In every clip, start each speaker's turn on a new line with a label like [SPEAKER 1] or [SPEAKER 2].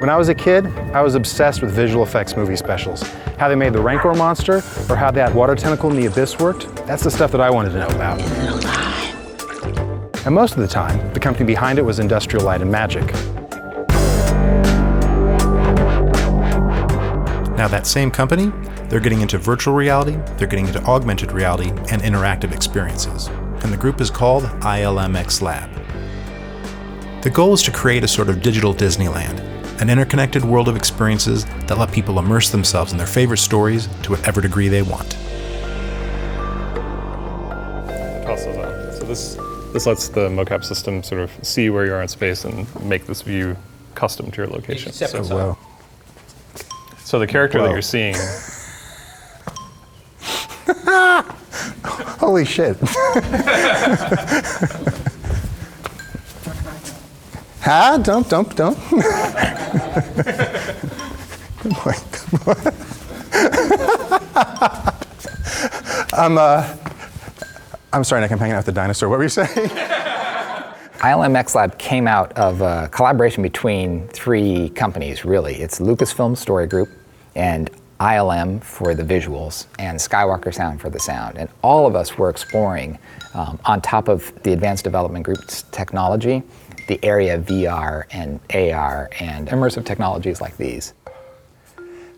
[SPEAKER 1] When I was a kid, I was obsessed with visual effects movie specials. How they made the Rancor monster, or how that water tentacle in the abyss worked. That's the stuff that I wanted to know about. And most of the time, the company behind it was Industrial Light and Magic.
[SPEAKER 2] Now that same company, they're getting into virtual reality, they're getting into augmented reality, and interactive experiences. And the group is called ILMxLab. The goal is to create a sort of digital Disneyland, an interconnected world of experiences that let people immerse themselves in their favorite stories to whatever degree they want.
[SPEAKER 3] So this lets the mocap system sort of see where you are in space and make this view custom to your location.
[SPEAKER 1] So
[SPEAKER 3] the character that you're seeing.
[SPEAKER 1] Holy shit. Don't. Good boy. I'm sorry, Nick, I'm hanging out with the dinosaur. What were you saying?
[SPEAKER 4] ILMxLab came out of a collaboration between three companies, really. It's Lucasfilm Story Group and ILM for the visuals and Skywalker Sound for the sound. And all of us were exploring, on top of the Advanced Development Group's technology, the area of VR and AR and immersive technologies like these.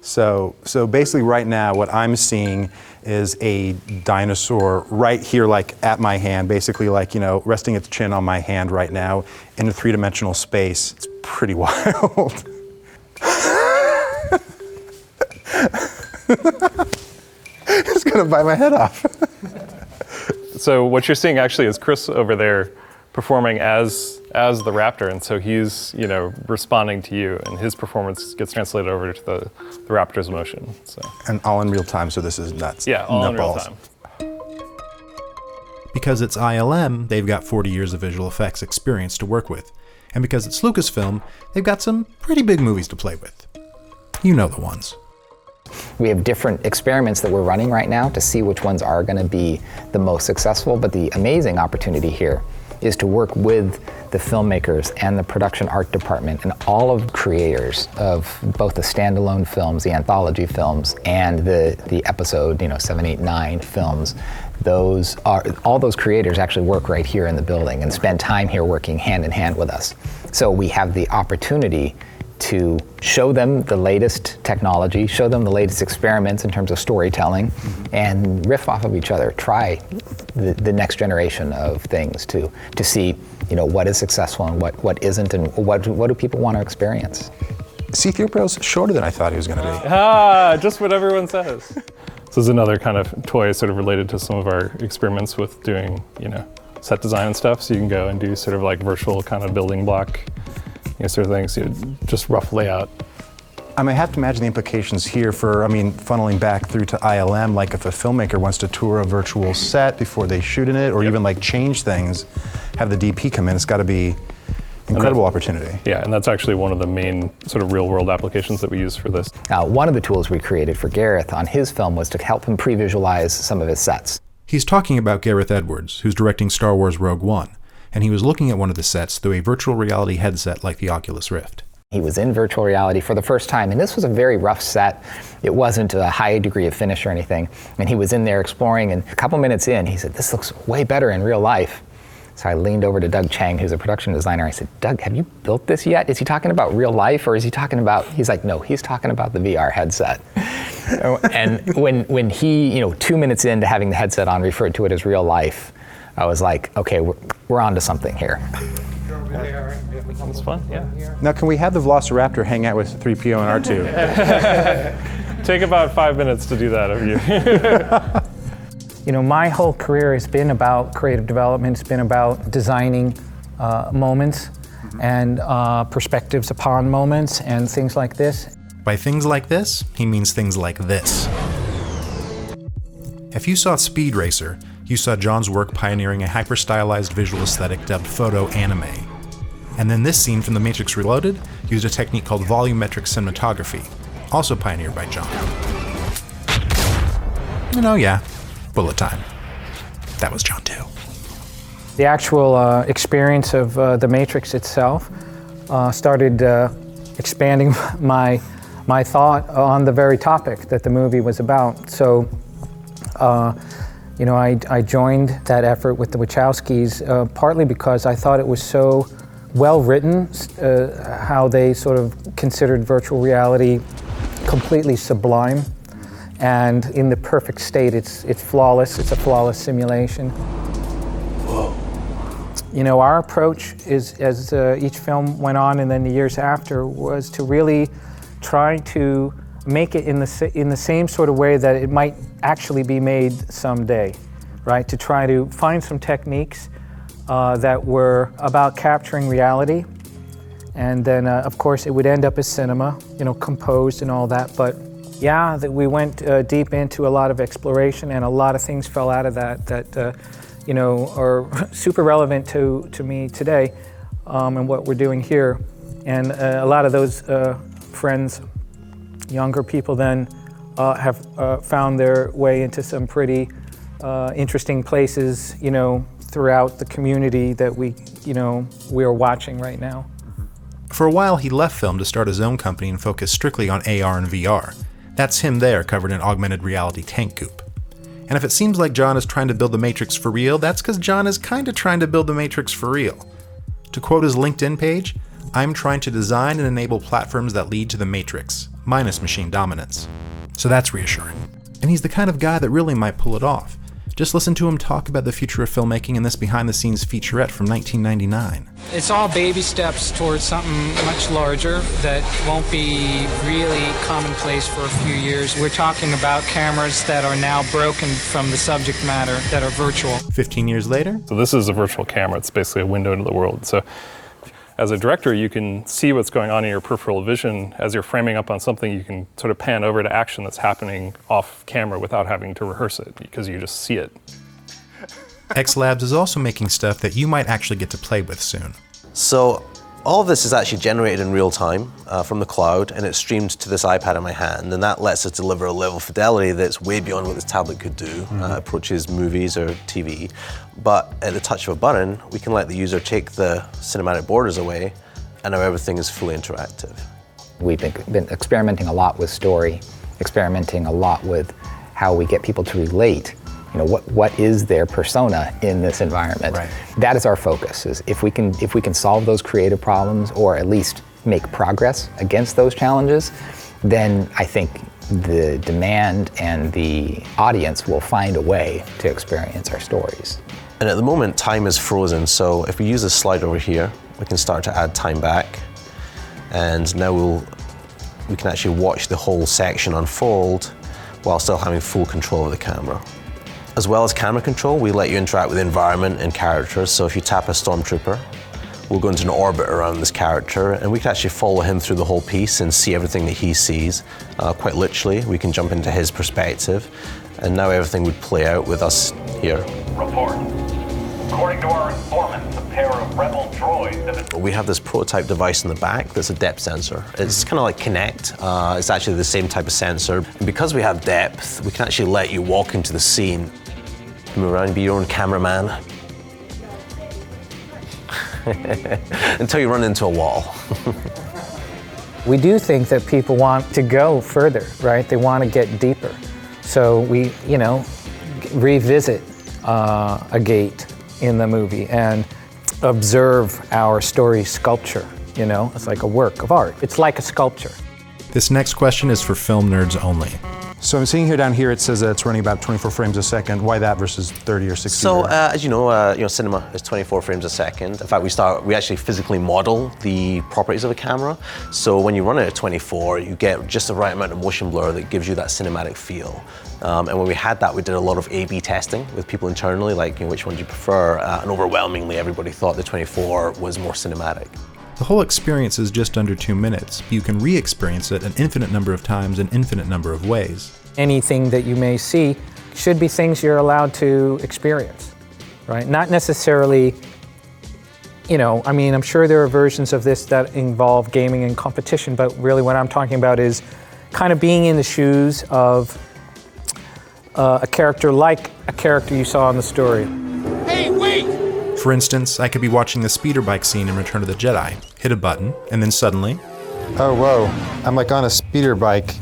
[SPEAKER 1] So basically right now what I'm seeing is a dinosaur right here, like at my hand, basically like, you know, resting its chin on my hand right now in a three-dimensional space. It's pretty wild. It's gonna bite my head off.
[SPEAKER 3] So what you're seeing actually is Chris over there performing as the raptor, and so he's, you know, responding to you, and his performance gets translated over to the raptor's motion. So.
[SPEAKER 1] And all in real time, so this is nuts.
[SPEAKER 3] Yeah, all in real time.
[SPEAKER 2] Because it's ILM, they've got 40 years of visual effects experience to work with. And because it's Lucasfilm, they've got some pretty big movies to play with. You know the ones.
[SPEAKER 4] We have different experiments that we're running right now to see which ones are going to be the most successful, but the amazing opportunity here is to work with the filmmakers and the production art department and all of the creators of both the standalone films, the anthology films, and the episode, 7, 8, 9 films. All those creators actually work right here in the building and spend time here working hand in hand with us. So we have the opportunity to show them the latest technology, show them the latest experiments in terms of storytelling, and riff off of each other, try the next generation of things to see, what is successful and what isn't, and what do people want to experience.
[SPEAKER 1] C-3PO's shorter than I thought he was going to be.
[SPEAKER 3] Just what everyone says. This is another kind of toy sort of related to some of our experiments with doing, set design and stuff. So you can go and do sort of like virtual kind of building block sort of things, just rough layout.
[SPEAKER 1] I have to imagine the implications here for, funneling back through to ILM, like if a filmmaker wants to tour a virtual set before they shoot in it, or even like change things, have the DP come in, it's got to be incredible opportunity.
[SPEAKER 3] Yeah, and that's actually one of the main sort of real world applications that we use for this.
[SPEAKER 4] One of the tools we created for Gareth on his film was to help him pre-visualize some of his sets.
[SPEAKER 2] He's talking about Gareth Edwards, who's directing Star Wars Rogue One, and he was looking at one of the sets through a virtual reality headset like the Oculus Rift.
[SPEAKER 4] He was in virtual reality for the first time, and this was a very rough set. It wasn't a high degree of finish or anything, and he was in there exploring, and a couple minutes in, he said, "This looks way better in real life." So I leaned over to Doug Chang, who's a production designer. I said, "Doug, have you built this yet? Is he talking about real life, or is he talking about," he's like, "No, he's talking about the VR headset." And when he, 2 minutes into having the headset on, referred to it as real life, I was like, okay, we're on to something here.
[SPEAKER 3] It's fun, yeah.
[SPEAKER 1] Now, can we have the Velociraptor hang out with 3PO and R2?
[SPEAKER 3] Take about 5 minutes to do that of you.
[SPEAKER 5] My whole career has been about creative development. It's been about designing moments and perspectives upon moments and things like this.
[SPEAKER 2] By things like this, he means things like this. If you saw Speed Racer, you saw John's work pioneering a hyper-stylized visual aesthetic dubbed photo anime. And then this scene from The Matrix Reloaded used a technique called volumetric cinematography, also pioneered by John. Bullet time. That was John too.
[SPEAKER 5] The actual experience of The Matrix itself started expanding my thought on the very topic that the movie was about. So, I joined that effort with the Wachowskis partly because I thought it was so well written, how they sort of considered virtual reality completely sublime, and in the perfect state. It's flawless. It's a flawless simulation. Whoa. Our approach is, as each film went on, and then the years after, was to really try to make it in the same sort of way that it might actually be made someday, right? To try to find some techniques that were about capturing reality, and then of course it would end up as cinema, composed and all that. But yeah, that we went deep into a lot of exploration, and a lot of things fell out of that are super relevant to me today, and what we're doing here. And a lot of those friends, younger people then, have found their way into some pretty interesting places, throughout the community that we are watching right now.
[SPEAKER 2] For a while, he left film to start his own company and focus strictly on AR and VR. That's him there, covered in augmented reality tank goop. And if it seems like John is trying to build the Matrix for real, that's because John is kind of trying to build the Matrix for real. To quote his LinkedIn page, "I'm trying to design and enable platforms that lead to the Matrix, minus machine dominance." So that's reassuring. And he's the kind of guy that really might pull it off. Just listen to him talk about the future of filmmaking in this behind-the-scenes featurette from 1999.
[SPEAKER 6] It's all baby steps towards something much larger that won't be really commonplace for a few years. We're talking about cameras that are now broken from the subject matter, that are virtual.
[SPEAKER 2] 15 years later?
[SPEAKER 3] So this is a virtual camera. It's basically a window into the world. So as a director, you can see what's going on in your peripheral vision. As you're framing up on something, you can sort of pan over to action that's happening off camera without having to rehearse it, because you just see it.
[SPEAKER 2] ILMxLab is also making stuff that you might actually get to play with soon.
[SPEAKER 7] So all of this is actually generated in real time from the cloud, and it's streamed to this iPad in my hand, and that lets us deliver a level of fidelity that's way beyond what this tablet could do, approaches movies or TV. But at the touch of a button, we can let the user take the cinematic borders away, and now everything is fully interactive.
[SPEAKER 4] We've been experimenting a lot with story, experimenting a lot with how we get people to relate. What is their persona in this environment?
[SPEAKER 2] Right.
[SPEAKER 4] That is our focus. Is if we can solve those creative problems, or at least make progress against those challenges, then I think the demand and the audience will find a way to experience our stories.
[SPEAKER 7] And at the moment, time is frozen. So if we use this slide over here, we can start to add time back. And now we can actually watch the whole section unfold while still having full control of the camera. As well as camera control, we let you interact with the environment and characters. So if you tap a stormtrooper, we'll go into an orbit around this character, and we can actually follow him through the whole piece and see everything that he sees. Quite literally, we can jump into his perspective, and now everything would play out with us here.
[SPEAKER 8] Report. According to our informants, a pair of rebel droids have been...
[SPEAKER 7] We have this prototype device in the back that's a depth sensor. It's kind of like Kinect. It's actually the same type of sensor. And because we have depth, we can actually let you walk into the scene. Move around, be your own cameraman. Until you run into a wall.
[SPEAKER 5] We do think that people want to go further, right? They want to get deeper. So we, revisit a gate in the movie and observe our story sculpture, It's like a work of art. It's like a sculpture.
[SPEAKER 2] This next question is for film nerds only.
[SPEAKER 1] So I'm seeing here down here, it says that it's running about 24 frames a second. Why that versus 30 or 60?
[SPEAKER 7] So as you know, cinema is 24 frames a second. In fact, we actually physically model the properties of a camera. So when you run it at 24, you get just the right amount of motion blur that gives you that cinematic feel. And when we had that, we did a lot of A/B testing with people internally, like which one do you prefer? And overwhelmingly, everybody thought the 24 was more cinematic.
[SPEAKER 2] The whole experience is just under 2 minutes, but you can re-experience it an infinite number of times in infinite number of ways.
[SPEAKER 5] Anything that you may see should be things you're allowed to experience, right? Not necessarily, I'm sure there are versions of this that involve gaming and competition, but really what I'm talking about is kind of being in the shoes of a character like a character you saw in the story.
[SPEAKER 8] Hey, wait!
[SPEAKER 2] For instance, I could be watching the speeder bike scene in Return of the Jedi, hit a button, and then suddenly...
[SPEAKER 1] Oh, whoa. I'm like on a speeder bike.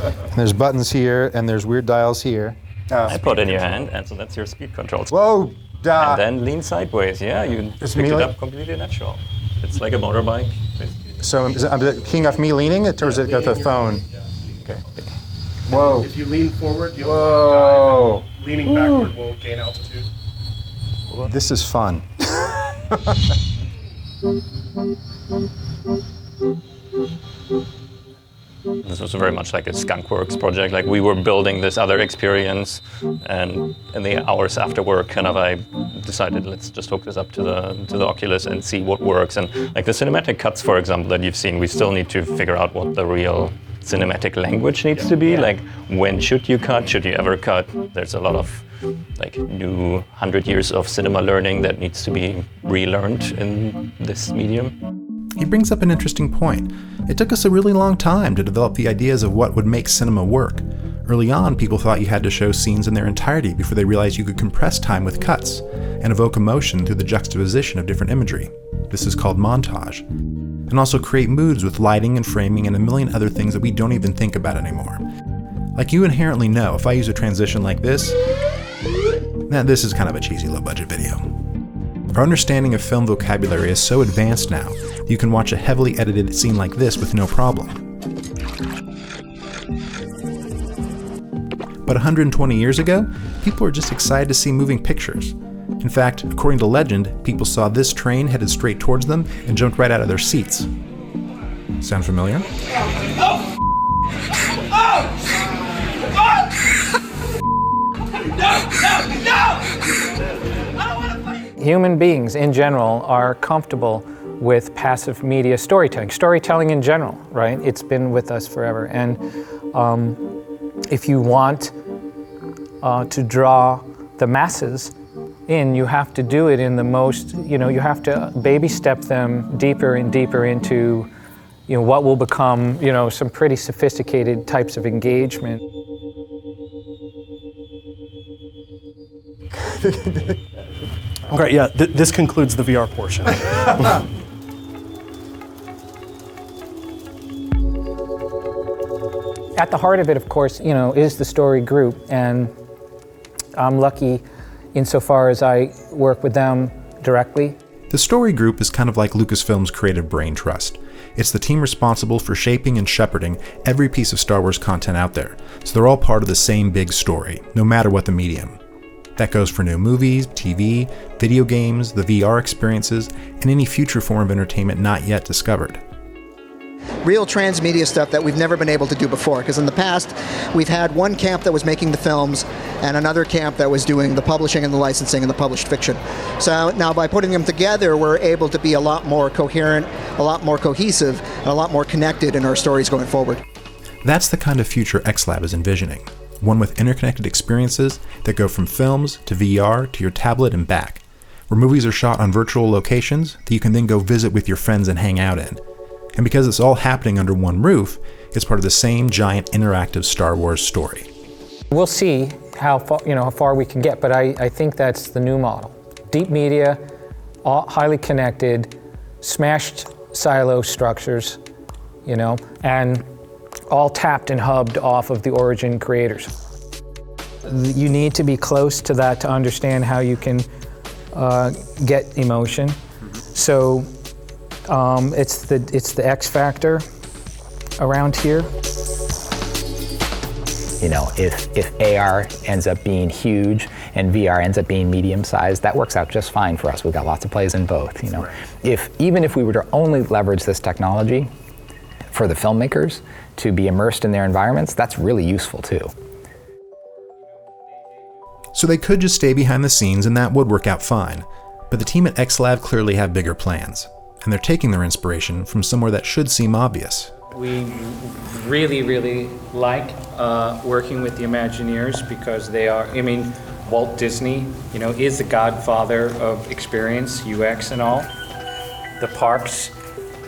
[SPEAKER 1] And there's buttons here, and there's weird dials here.
[SPEAKER 9] iPod in your hand, and so that's your speed controls.
[SPEAKER 1] Whoa!
[SPEAKER 9] And then lean sideways, yeah, you picked it up completely natural. It's like a motorbike, basically.
[SPEAKER 1] So is it keying off me leaning it, or is it got the phone? Okay. Whoa.
[SPEAKER 10] If you lean forward, you'll
[SPEAKER 1] Whoa.
[SPEAKER 10] dive. Leaning backward will gain altitude.
[SPEAKER 1] This is fun.
[SPEAKER 9] This was very much like a skunkworks project. Like we were building this other experience, and in the hours after work, kind of, I decided let's just hook this up to the Oculus and see what works. And like the cinematic cuts, for example, that you've seen, we still need to figure out what the real cinematic language needs to be. Like when should you cut? Should you ever cut? There's a lot of like new 100 years of cinema learning that needs to be relearned in this medium.
[SPEAKER 2] He brings up an interesting point. It took us a really long time to develop the ideas of what would make cinema work. Early on, people thought you had to show scenes in their entirety before they realized you could compress time with cuts and evoke emotion through the juxtaposition of different imagery. This is called montage. And also create moods with lighting and framing and a million other things that we don't even think about anymore. Like you inherently know, if I use a transition like this, this is kind of a cheesy low-budget video. Our understanding of film vocabulary is so advanced now that you can watch a heavily edited scene like this with no problem. But 120 years ago, people were just excited to see moving pictures. In fact, according to legend, people saw this train headed straight towards them and jumped right out of their seats. Sound familiar?
[SPEAKER 5] Human beings in general are comfortable with passive media storytelling. Storytelling in general, right? It's been with us forever. And if you want to draw the masses in, you have to do it in the most, you have to baby step them deeper and deeper into, what will become, some pretty sophisticated types of engagement.
[SPEAKER 10] Great, yeah, this concludes the VR portion.
[SPEAKER 5] At the heart of it, of course, is the story group, and I'm lucky insofar as I work with them directly.
[SPEAKER 2] The story group is kind of like Lucasfilm's creative brain trust. It's the team responsible for shaping and shepherding every piece of Star Wars content out there, so they're all part of the same big story, no matter what the medium. That goes for new movies, TV, video games, the VR experiences, and any future form of entertainment not yet discovered.
[SPEAKER 11] Real transmedia stuff that we've never been able to do before, because in the past we've had one camp that was making the films and another camp that was doing the publishing and the licensing and the published fiction. So now by putting them together, we're able to be a lot more coherent, a lot more cohesive, and a lot more connected in our stories going forward.
[SPEAKER 2] That's the kind of future ILMxLab is envisioning. One with interconnected experiences that go from films to VR to your tablet and back, where movies are shot on virtual locations that you can then go visit with your friends and hang out in. And because it's all happening under one roof, it's part of the same giant interactive Star Wars story.
[SPEAKER 5] We'll see how far we can get, but I think that's the new model. Deep media, highly connected, smashed silo structures, and all tapped and hubbed off of the origin creators. You need to be close to that to understand how you can get emotion. So it's the X factor around here.
[SPEAKER 4] If AR ends up being huge and VR ends up being medium-sized, that works out just fine for us. We've got lots of plays in both. Even if we were to only leverage this technology for the filmmakers to be immersed in their environments, that's really useful too.
[SPEAKER 2] So they could just stay behind the scenes and that would work out fine. But the team at ILMxLab clearly have bigger plans, and they're taking their inspiration from somewhere that should seem obvious.
[SPEAKER 12] We really, really like working with the Imagineers because they are, Walt Disney, is the godfather of experience, UX and all. The parks,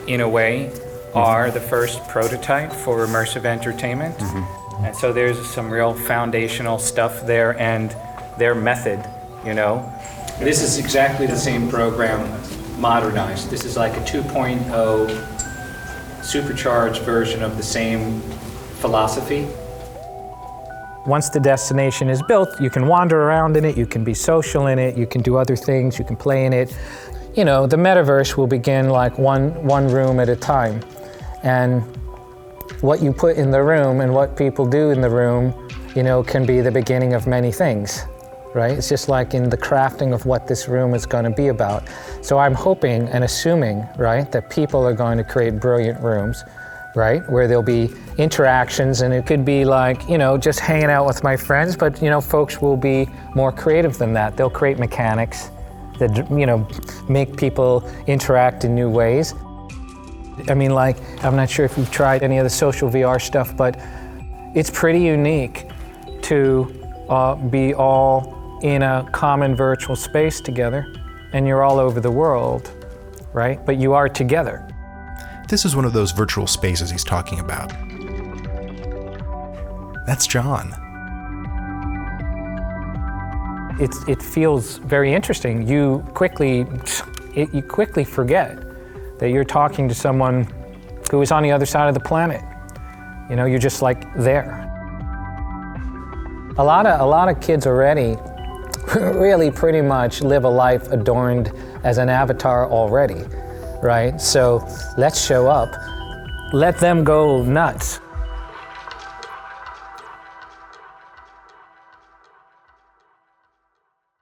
[SPEAKER 12] in a way, are the first prototype for immersive entertainment. And so there's some real foundational stuff there, and their method, This is exactly the same program modernized. This is like a 2.0 supercharged version of the same philosophy.
[SPEAKER 5] Once the destination is built, you can wander around in it, you can be social in it, you can do other things, you can play in it. You know, the metaverse will begin like one room at a time. And what you put in the room and what people do in the room, you know, can be the beginning of many things, right? It's just like in the crafting of what this room is going to be about. So I'm hoping and assuming, right, that people are going to create brilliant rooms, right, where there'll be interactions, and it could be like, you know, just hanging out with my friends, but, you know, folks will be more creative than that. They'll create mechanics that, you know, make people interact in new ways. I mean, like, I'm not sure if you've tried any of the social VR stuff, but it's pretty unique to be all in a common virtual space together, and you're all over the world, right? But you are together.
[SPEAKER 2] This is one of those virtual spaces he's talking about. That's John.
[SPEAKER 5] It feels very interesting. You quickly forget that you're talking to someone who is on the other side of the planet. You know, you're just like there. A lot of kids already really pretty much live a life adorned as an avatar already, right? So let's show up. Let them go nuts.